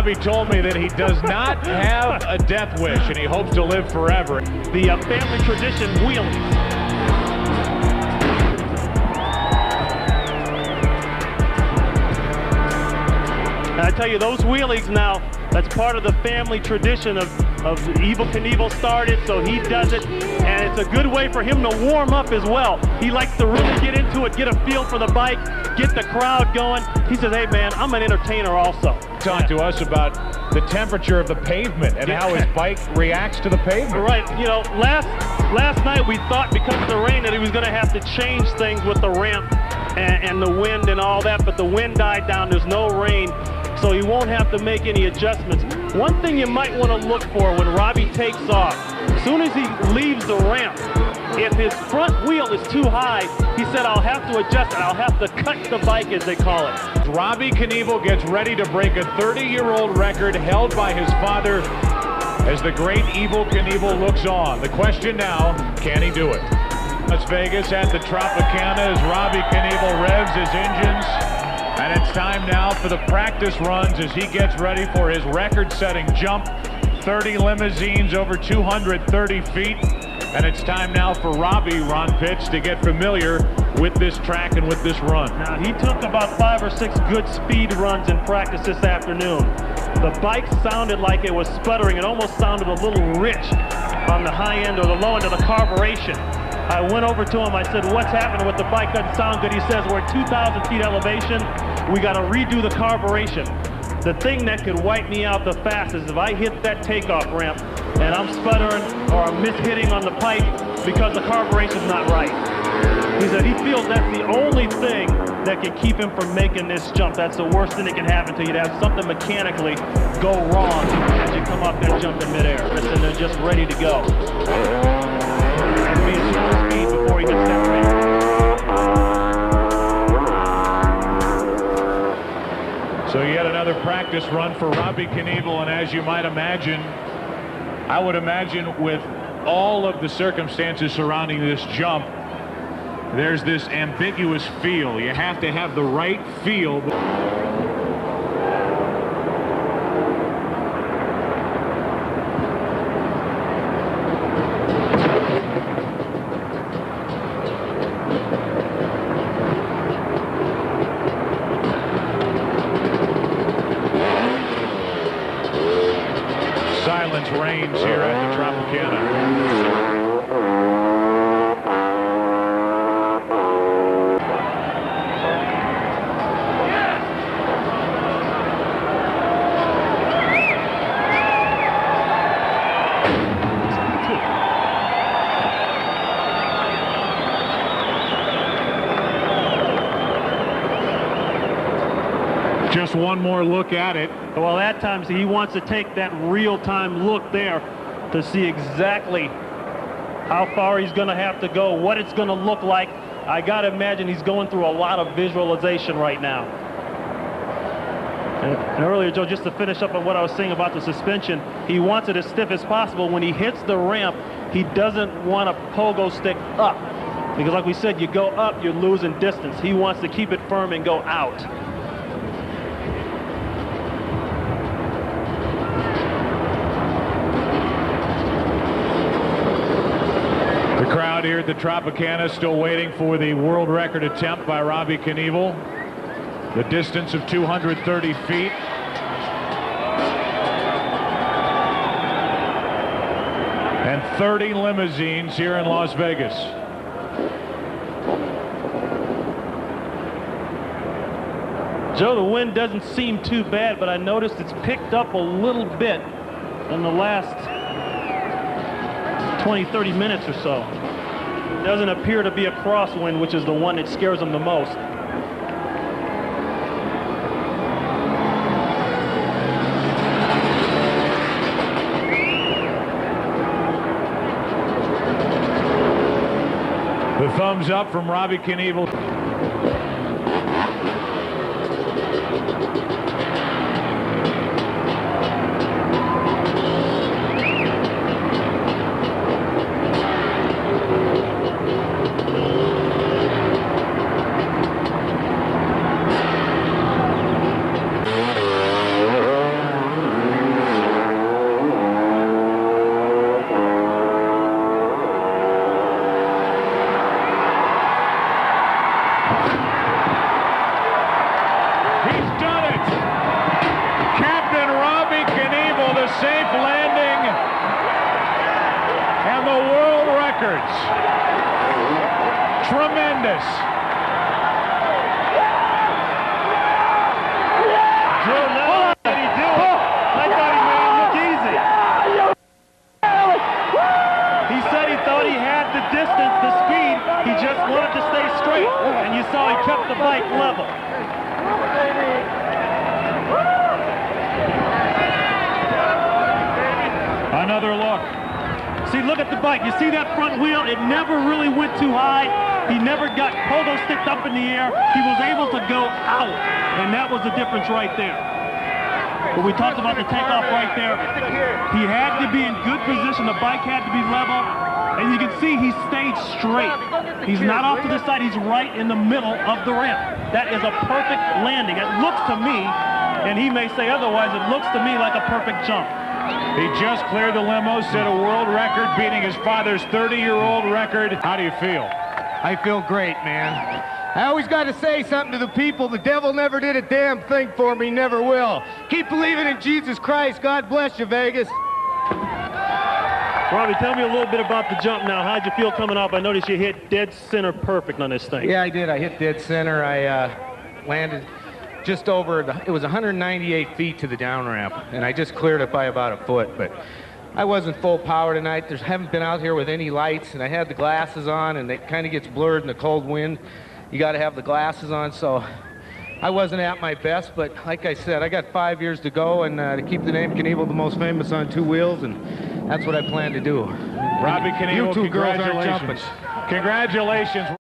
Robbie told me that he does not have a death wish and he hopes to live forever. The family tradition wheelies. And I tell you, those wheelies now, that's part of the family tradition of Evel Knievel started, so he does it, and it's a good way for him to warm up as well. He likes to really get into it, get a feel for the bike, get the crowd going. He says, hey man, I'm an entertainer also. Talk to us about the temperature of the pavement and how his bike reacts to the pavement. Right, you know, last night we thought because of the rain that he was going to have to change things with the ramp and the wind and all that, but the wind died down, there's no rain, so he won't have to make any adjustments. One thing you might want to look for when Robbie takes off, as soon as he leaves the ramp, if his front wheel is too high, he said, I'll have to adjust it. I'll have to cut the bike, as they call it. Robbie Knievel gets ready to break a 30-year-old record held by his father as the great Evel Knievel looks on. The question now, can he do it? Las Vegas at the Tropicana as Robbie Knievel revs his engines. And it's time now for the practice runs as he gets ready for his record-setting jump. 30 limousines over 230 feet. And it's time now for Robbie, Ron Pitts, to get familiar with this track and with this run. Now, he took about 5 or 6 good speed runs in practice this afternoon. The bike sounded like it was sputtering. It almost sounded a little rich on the high end or the low end of the carburation. I went over to him, I said, what's happening with the bike? Doesn't sound good. He says, we're at 2,000 feet elevation. We got to redo the carburation. The thing that could wipe me out the fastest is if I hit that takeoff ramp and I'm sputtering or I'm mishitting on the pipe because the carburetion's not right. He said he feels that's the only thing that can keep him from making this jump. That's the worst thing that can happen to you, to have something mechanically go wrong as you come off that jump in midair. And they're just ready to go. Be at slow speed before he gets that ramp. So yet another practice run for Robbie Knievel, and as you might imagine, I would imagine with all of the circumstances surrounding this jump, there's this ambiguous feel. You have to have the right feel. Silence reigns here at the Tropicana. Just one more look at it. Well, at times he wants to take that real-time look there to see exactly how far he's going to have to go, what it's going to look like. I got to imagine he's going through a lot of visualization right now. And earlier, Joe, just to finish up on what I was saying about the suspension, he wants it as stiff as possible. When he hits the ramp, he doesn't want a pogo stick up. Because like we said, you go up, you're losing distance. He wants to keep it firm and go out. The crowd here at the Tropicana still waiting for the world record attempt by Robbie Knievel. The distance of 230 feet. And 30 limousines here in Las Vegas. Joe, the wind doesn't seem too bad, but I noticed it's picked up a little bit in the last 20-30 minutes or so. It doesn't appear to be a crosswind, which is the one that scares them the most. The thumbs up from Robbie Knievel. tremendous. Drew, now did he do it? I thought he made it look easy. He said he thought he had the distance, the speed. He just wanted to stay straight. And you saw he kept the bike level. Another look. See, look at the bike. You see that front wheel? It never really went too high. He never got pogo sticked up in the air. He was able to go out, and that was the difference right there. But we talked about the takeoff right there. He had to be in good position. The bike had to be level, and you can see he stayed straight. He's not off to the side. He's right in the middle of the ramp. That is a perfect landing. It looks to me, and he may say otherwise, it looks to me like a perfect jump. He just cleared the limo, set a world record, beating his father's 30-year-old record. How do you feel? I feel great, man. I always got to say something to the people. The devil never did a damn thing for me, never will. Keep believing in Jesus Christ. God bless you, Vegas. Robbie, tell me a little bit about the jump now. How'd you feel coming up? I noticed you hit dead center perfect on this thing. Yeah, I did. I hit dead center. I landed just over, it was 198 feet to the down ramp, and I just cleared it by about a foot, but I wasn't full power tonight. Haven't been out here with any lights, and I had the glasses on, and it kind of gets blurred in the cold wind. You got to have the glasses on, so I wasn't at my best, but like I said, I got 5 years to go, and to keep the name Knievel the most famous on two wheels, and that's what I plan to do. Robbie Knievel, you two girls aren't jumping. Congratulations.